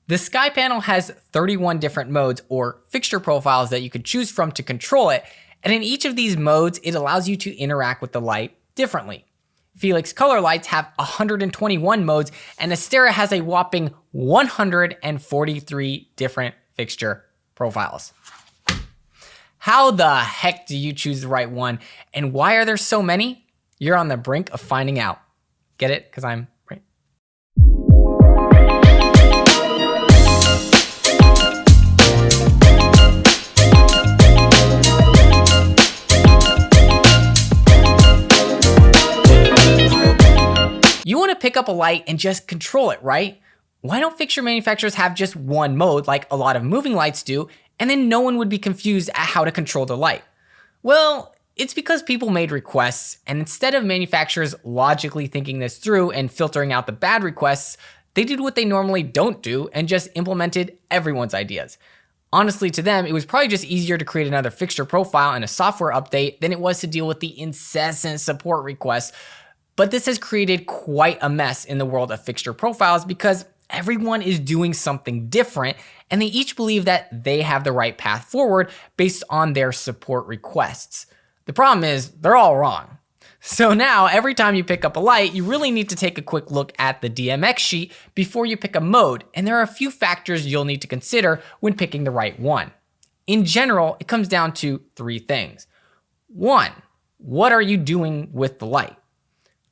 The sky panel has 31 different modes or fixture profiles that you could choose from to control it, and in each of these modes, it allows you to interact with the light differently. Fiilex color lights have 121 modes, and Astera has a whopping 143 different fixture profiles. How the heck do you choose the right one, and why are there so many? You're on the brink of finding out. Get it? Because I'm right. You want to pick up a light and just control it, right? Why don't fixture manufacturers have just one mode like a lot of moving lights do, and then no one would be confused at how to control the light? Well, it's because people made requests, and instead of manufacturers logically thinking this through and filtering out the bad requests, they did what they normally don't do and just implemented everyone's ideas. Honestly, to them, it was probably just easier to create another fixture profile and a software update than it was to deal with the incessant support requests. But this has created quite a mess in the world of fixture profiles because everyone is doing something different, and they each believe that they have the right path forward based on their support requests. The problem is they're all wrong. So now every time you pick up a light, you really need to take a quick look at the DMX sheet before you pick a mode, and there are a few factors you'll need to consider when picking the right one. In general, it comes down to three things. 1, what are you doing with the light?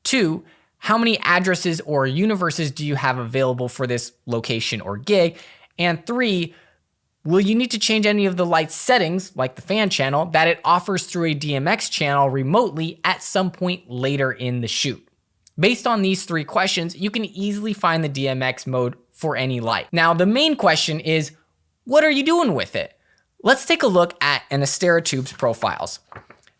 2, how many addresses or universes do you have available for this location or gig? And 3, will you need to change any of the light settings, like the fan channel, that it offers through a DMX channel remotely at some point later in the shoot? Based on these 3 questions, you can easily find the DMX mode for any light. Now, the main question is, what are you doing with it? Let's take a look at an Astera tube's profiles.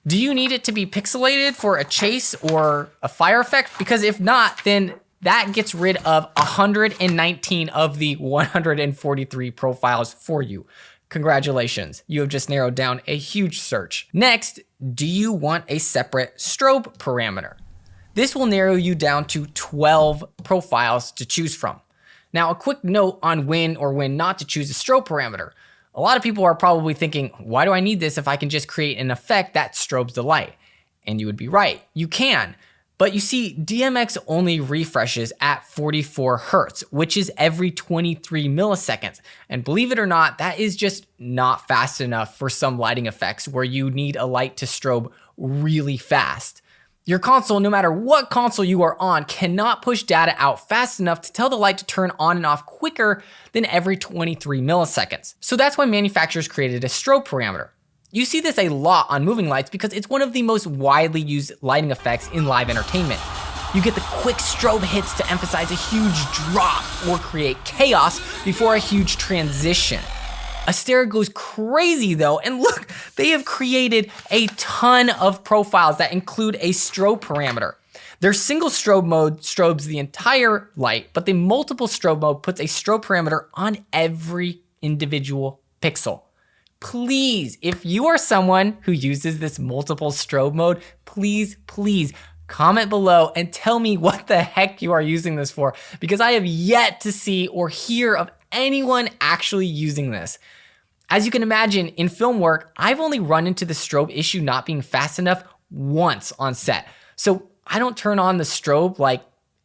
Do you need it to be pixelated for a chase or a fire effect? Because if not, then that gets rid of 119 of the 143 profiles for you. Congratulations, you have just narrowed down a huge search. Next, do you want a separate strobe parameter? This will narrow you down to 12 profiles to choose from. Now, a quick note on when or when not to choose a strobe parameter. A lot of people are probably thinking, why do I need this if I can just create an effect that strobes the light? And you would be right, you can. But you see, DMX only refreshes at 44 Hertz, which is every 23 milliseconds. And believe it or not, that is just not fast enough for some lighting effects where you need a light to strobe really fast. Your console, no matter what console you are on, cannot push data out fast enough to tell the light to turn on and off quicker than every 23 milliseconds. So that's why manufacturers created a strobe parameter. You see this a lot on moving lights because it's one of the most widely used lighting effects in live entertainment. You get the quick strobe hits to emphasize a huge drop or create chaos before a huge transition. Astera goes crazy though, and look, they have created a ton of profiles that include a strobe parameter. Their single strobe mode strobes the entire light, but the multiple strobe mode puts a strobe parameter on every individual pixel. Please, if you are someone who uses this multiple strobe mode, please comment below and tell me what the heck you are using this for, because I have yet to see or hear of anyone actually using this. As you can imagine, in film work, I've only run into the strobe issue not being fast enough once on set. So I don't turn on the strobe like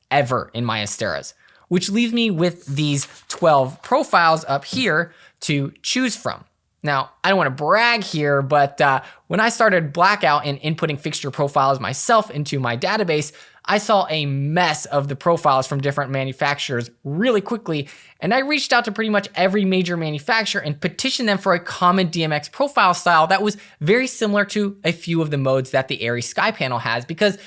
ever in my Asteras, which leaves me with these 12 profiles up here to choose from. Now, I don't want to brag here, but when I started Blackout and inputting fixture profiles myself into my database, I saw a mess of the profiles from different manufacturers really quickly, and I reached out to pretty much every major manufacturer and petitioned them for a common DMX profile style that was very similar to a few of the modes that the ARRI Sky Panel has, because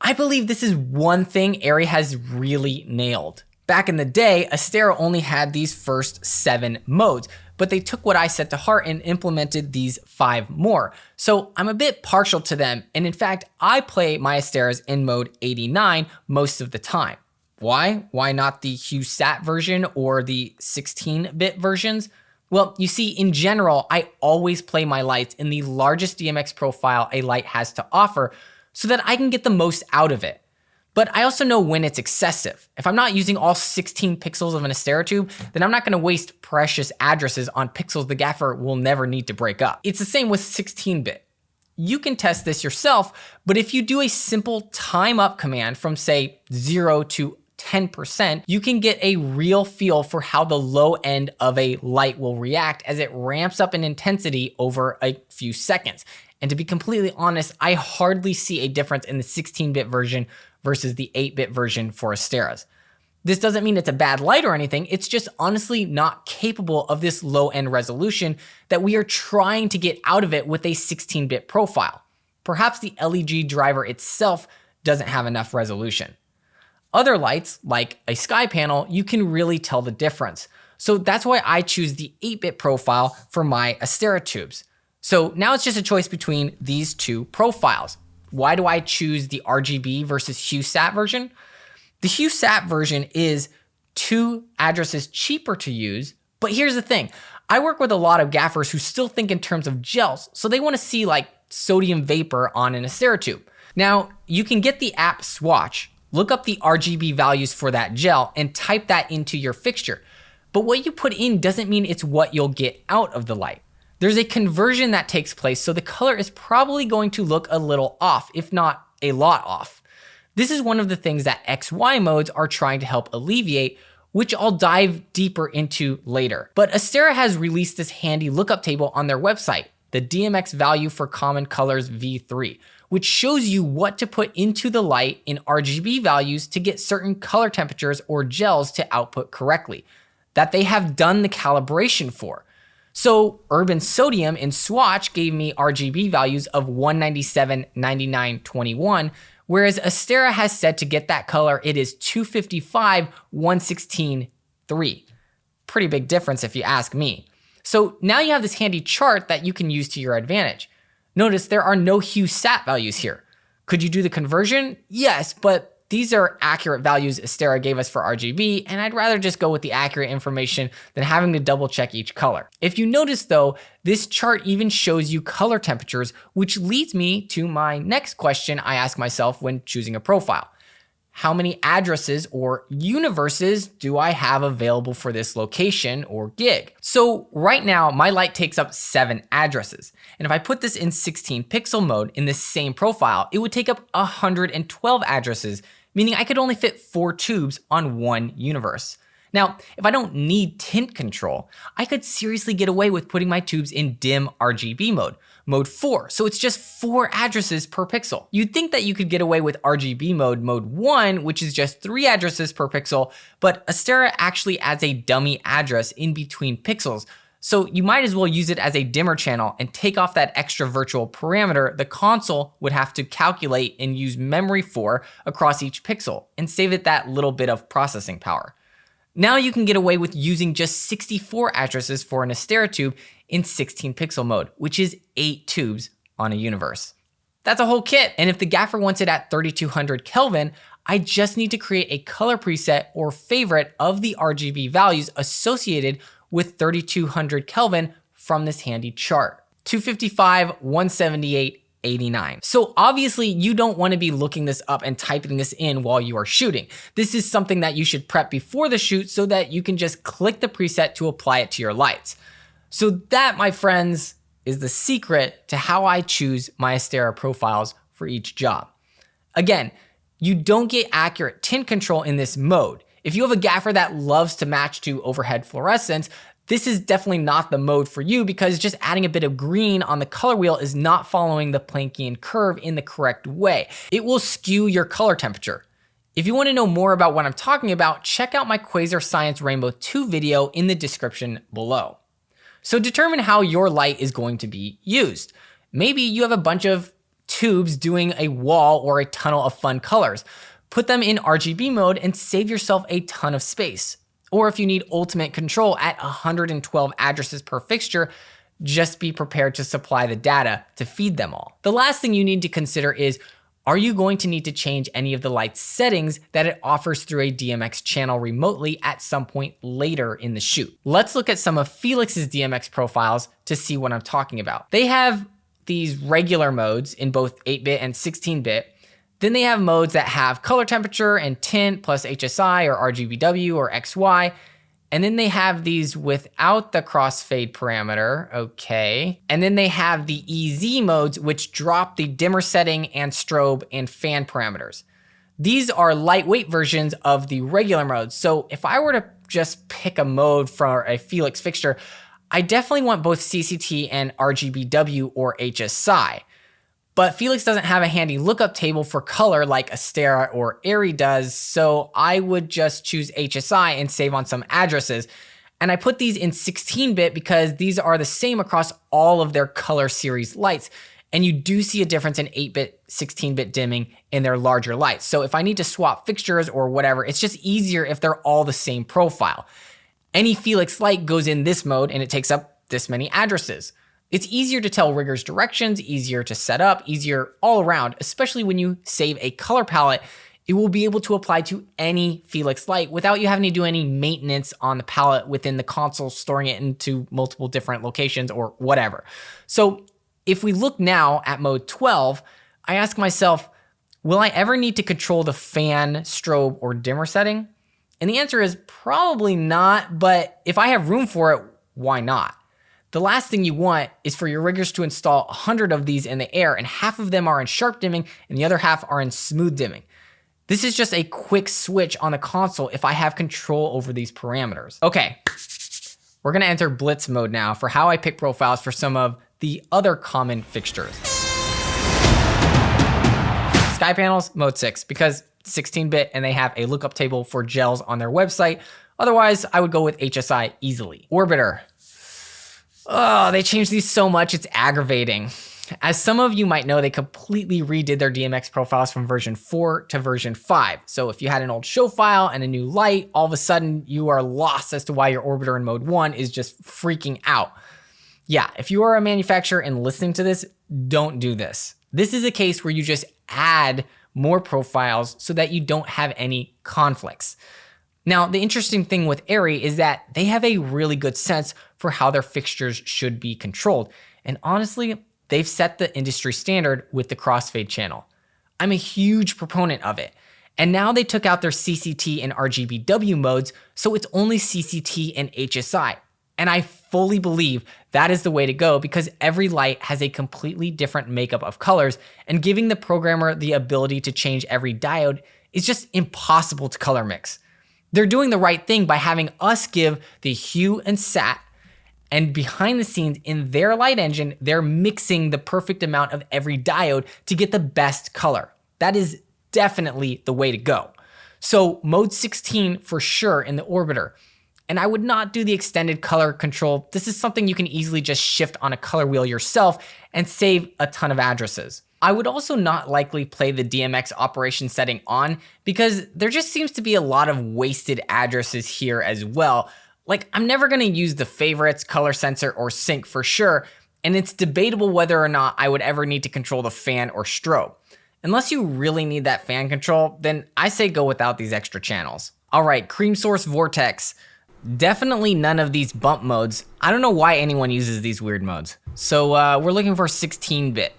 I believe this is one thing ARRI has really nailed. Back in the day, Astera only had these first 7 modes, but they took what I said to heart and implemented these 5 more. So I'm a bit partial to them, and in fact, I play my Asteras in mode 89 most of the time. Why? Why not the Hue Sat version or the 16-bit versions? Well, you see, in general, I always play my lights in the largest DMX profile a light has to offer so that I can get the most out of it. But I also know when it's excessive. If I'm not using all 16 pixels of an Astera tube, then I'm not gonna waste precious addresses on pixels the gaffer will never need to break up. It's the same with 16-bit. You can test this yourself, but if you do a simple time up command from say 0 to 10%, you can get a real feel for how the low end of a light will react as it ramps up in intensity over a few seconds. And to be completely honest, I hardly see a difference in the 16-bit version versus the 8-bit version for Asteras. This doesn't mean it's a bad light or anything, it's just honestly not capable of this low-end resolution that we are trying to get out of it with a 16-bit profile. Perhaps the LED driver itself doesn't have enough resolution. Other lights, like a sky panel, you can really tell the difference. So that's why I choose the 8-bit profile for my Astera tubes. So now it's just a choice between these two profiles. Why do I choose the RGB versus Hue Sat version? The Hue Sat version is 2 addresses cheaper to use, but here's the thing. I work with a lot of gaffers who still think in terms of gels, so they want to see like sodium vapor on an Astera tube. Now, you can get the app Swatch, look up the RGB values for that gel, and type that into your fixture. But what you put in doesn't mean it's what you'll get out of the light. There's a conversion that takes place, so the color is probably going to look a little off, if not a lot off. This is one of the things that XY modes are trying to help alleviate, which I'll dive deeper into later. But Astera has released this handy lookup table on their website, the DMX value for common colors V3, which shows you what to put into the light in RGB values to get certain color temperatures or gels to output correctly, that they have done the calibration for. So Urban Sodium in Swatch gave me RGB values of 197, 99, 21, whereas Astera has said to get that color, it is 255, 116, 3. Pretty big difference if you ask me. So now you have this handy chart that you can use to your advantage. Notice there are no Hue Sat values here. Could you do the conversion? Yes, but these are accurate values Astera gave us for RGB, and I'd rather just go with the accurate information than having to double check each color. If you notice though, this chart even shows you color temperatures, which leads me to my next question I ask myself when choosing a profile. How many addresses or universes do I have available for this location or gig? So right now, my light takes up 7 addresses. And if I put this in 16 pixel mode in this same profile, it would take up 112 addresses, meaning I could only fit 4 tubes on one universe. Now, if I don't need tint control, I could seriously get away with putting my tubes in dim RGB mode, mode 4, so it's just 4 addresses per pixel. You'd think that you could get away with RGB mode, mode 1, which is just 3 addresses per pixel, but Astera actually adds a dummy address in between pixels, so you might as well use it as a dimmer channel and take off that extra virtual parameter the console would have to calculate and use memory for across each pixel, and save it that little bit of processing power. Now you can get away with using just 64 addresses for an Astera tube in 16 pixel mode, which is 8 tubes on a universe. That's a whole kit, and if the gaffer wants it at 3200 Kelvin, I just need to create a color preset or favorite of the RGB values associated with 3200 Kelvin from this handy chart. 255, 178, 89. So obviously you don't want to be looking this up and typing this in while you are shooting. This is something that you should prep before the shoot so that you can just click the preset to apply it to your lights. So that, my friends, is the secret to how I choose my Astera profiles for each job. Again, you don't get accurate tint control in this mode. If you have a gaffer that loves to match to overhead fluorescence, this is definitely not the mode for you because just adding a bit of green on the color wheel is not following the Planckian curve in the correct way. It will skew your color temperature. If you want to know more about what I'm talking about, check out my Quasar Science Rainbow 2 video in the description below. So determine how your light is going to be used. Maybe you have a bunch of tubes doing a wall or a tunnel of fun colors. Put them in RGB mode and save yourself a ton of space. Or if you need ultimate control at 112 addresses per fixture, just be prepared to supply the data to feed them all. The last thing you need to consider is, are you going to need to change any of the light settings that it offers through a DMX channel remotely at some point later in the shoot? Let's look at some of Fiilex's DMX profiles to see what I'm talking about. They have these regular modes in both 8-bit and 16-bit. Then they have modes that have color temperature and tint plus HSI or RGBW or XY. And then they have these without the crossfade parameter, okay. And then they have the EZ modes, which drop the dimmer setting and strobe and fan parameters. These are lightweight versions of the regular modes. So if I were to just pick a mode for a Fiilex fixture, I definitely want both CCT and RGBW or HSI. But Fiilex doesn't have a handy lookup table for color like Astera or ARRI does, so I would just choose HSI and save on some addresses. And I put these in 16-bit because these are the same across all of their color series lights. And you do see a difference in 8-bit, 16-bit dimming in their larger lights. So if I need to swap fixtures or whatever, it's just easier if they're all the same profile. Any Fiilex light goes in this mode and it takes up this many addresses. It's easier to tell riggers directions, easier to set up, easier all around, especially when you save a color palette. It will be able to apply to any Fiilex light without you having to do any maintenance on the palette within the console, storing it into multiple different locations or whatever. So if we look now at mode 12, I ask myself, will I ever need to control the fan, strobe, or dimmer setting? And the answer is probably not, but if I have room for it, why not? The last thing you want is for your riggers to install 100 of these in the air, and half of them are in sharp dimming and the other half are in smooth dimming. This is just a quick switch on the console if I have control over these parameters. Okay, we're gonna enter Blitz mode now for how I pick profiles for some of the other common fixtures. Sky panels, mode 6, because 16-bit and they have a lookup table for gels on their website. Otherwise, I would go with HSI easily. Orbiter. Oh, they changed these so much, it's aggravating. As some of you might know, they completely redid their DMX profiles from version 4 to version 5. So if you had an old show file and a new light, all of a sudden you are lost as to why your orbiter in mode 1 is just freaking out. Yeah, if you are a manufacturer and listening to this, don't do this. This is a case where you just add more profiles so that you don't have any conflicts. Now, the interesting thing with ARRI is that they have a really good sense for how their fixtures should be controlled. And honestly, they've set the industry standard with the crossfade channel. I'm a huge proponent of it. And now they took out their CCT and RGBW modes, so it's only CCT and HSI. And I fully believe that is the way to go because every light has a completely different makeup of colors, and giving the programmer the ability to change every diode is just impossible to color mix. They're doing the right thing by having us give the Hue and Sat, and behind the scenes in their light engine, they're mixing the perfect amount of every diode to get the best color. That is definitely the way to go. So mode 16 for sure in the orbiter. And I would not do the extended color control. This is something you can easily just shift on a color wheel yourself and save a ton of addresses. I would also not likely play the DMX operation setting on because there just seems to be a lot of wasted addresses here as well. Like, I'm never gonna use the favorites, color sensor, or sync for sure, and it's debatable whether or not I would ever need to control the fan or strobe. Unless you really need that fan control, then I say go without these extra channels. All right, Creamsource Vortex. Definitely none of these bump modes. I don't know why anyone uses these weird modes. So we're looking for 16-bit.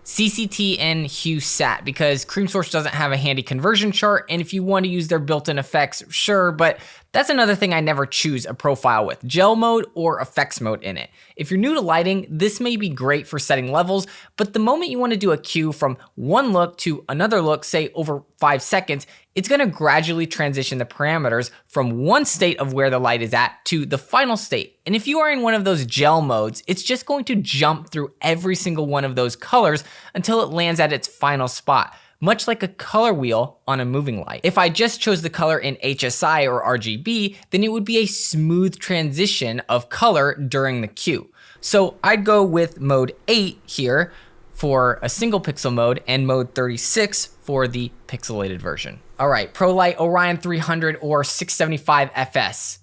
CCT and Hue Sat because Creamsource doesn't have a handy conversion chart, and if you want to use their built-in effects, sure, but that's another thing I never choose a profile with, gel mode or effects mode in it. If you're new to lighting, this may be great for setting levels, but the moment you want to do a cue from one look to another look, say over 5 seconds, it's going to gradually transition the parameters from one state of where the light is at to the final state. And if you are in one of those gel modes, it's just going to jump through every single one of those colors until it lands at its final spot, much like a color wheel on a moving light. If I just chose the color in HSI or RGB, then it would be a smooth transition of color during the cue. So I'd go with mode 8 here for a single pixel mode and mode 36 for the pixelated version. All right, Prolycht Orion 300 or 675 FS.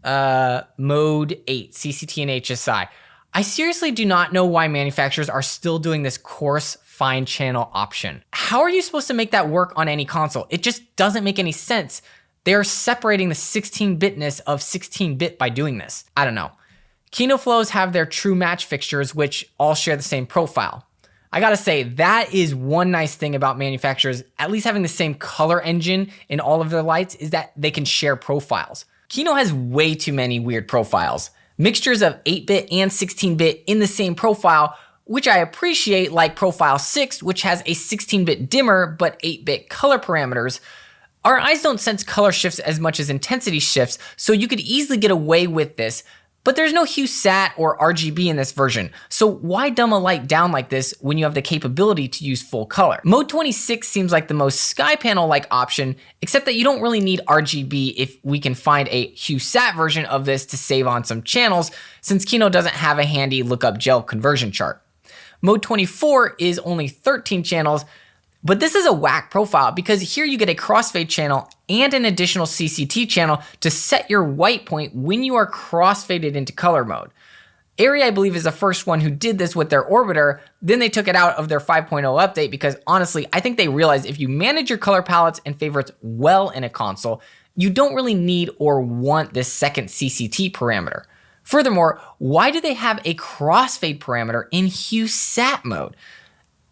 Mode 8, CCT and HSI. I seriously do not know why manufacturers are still doing this coarse fine channel option. How are you supposed to make that work on any console? It just doesn't make any sense. They are separating the 16-bitness of 16-bit by doing this. I don't know. Kino flows have their true match fixtures, which all share the same profile. I gotta say, that is one nice thing about manufacturers at least having the same color engine in all of their lights, is that they can share profiles. Kino has way too many weird profiles. Mixtures of 8-bit and 16-bit in the same profile, which I appreciate, like Profile 6, which has a 16-bit dimmer but 8-bit color parameters. Our eyes don't sense color shifts as much as intensity shifts, so you could easily get away with this, but there's no Hue Sat or RGB in this version, so why dumb a light down like this when you have the capability to use full color? Mode 26 seems like the most sky panel-like option, except that you don't really need RGB if we can find a Hue Sat version of this to save on some channels, since Kino doesn't have a handy Lookup gel conversion chart. Mode 24 is only 13 channels, but this is a whack profile because here you get a crossfade channel and an additional CCT channel to set your white point when you are crossfaded into color mode. ARRI, I believe, is the first one who did this with their orbiter. Then they took it out of their 5.0 update because honestly, I think they realized if you manage your color palettes and favorites well in a console, you don't really need or want this second CCT parameter. Furthermore, why do they have a crossfade parameter in Hue Sat mode?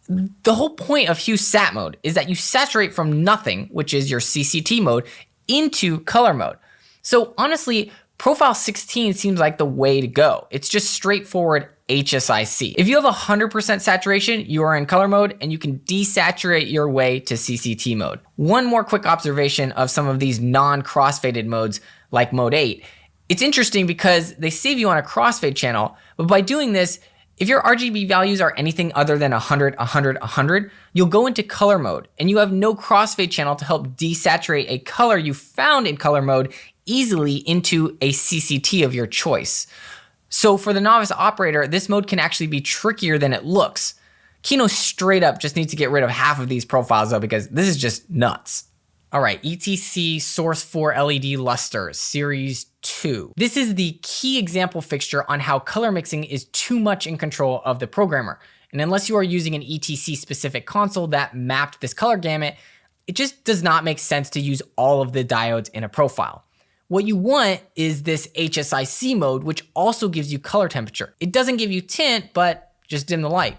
The whole point of Hue Sat mode is that you saturate from nothing, which is your CCT mode, into color mode. So honestly, Profile 16 seems like the way to go. It's just straightforward HSIC. If you have 100% saturation, you are in color mode and you can desaturate your way to CCT mode. One more quick observation of some of these non-crossfaded modes like mode 8. It's interesting because they save you on a crossfade channel, but by doing this, if your RGB values are anything other than 100, 100, 100, you'll go into color mode and you have no crossfade channel to help desaturate a color you found in color mode easily into a CCT of your choice. So for the novice operator, this mode can actually be trickier than it looks. Kino straight up just needs to get rid of half of these profiles though, because this is just nuts. All right, ETC Source 4 LED Lusters, Series 2. This is the key example fixture on how color mixing is too much in control of the programmer. And unless you are using an ETC specific console that mapped this color gamut, it just does not make sense to use all of the diodes in a profile. What you want is this HSIC mode, which also gives you color temperature. It doesn't give you tint, but just dim the light.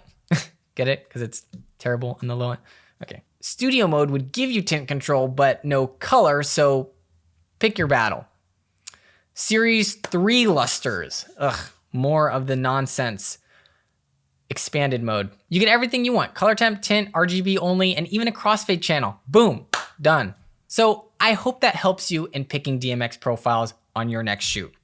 Get it? Because it's terrible in the low end. Okay. Studio mode would give you tint control, but no color, so pick your battle. Series 3 Lusters. Ugh, more of the nonsense. Expanded mode. You get everything you want. Color temp, tint, RGB only, and even a crossfade channel. Boom, done. So I hope that helps you in picking DMX profiles on your next shoot.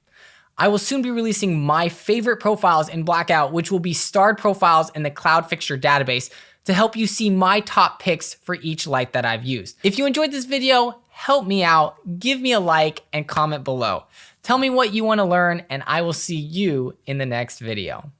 I will soon be releasing my favorite profiles in Blackout, which will be starred profiles in the Cloud Fixture database to help you see my top picks for each light that I've used. If you enjoyed this video, help me out, give me a like and comment below. Tell me what you want to learn and I will see you in the next video.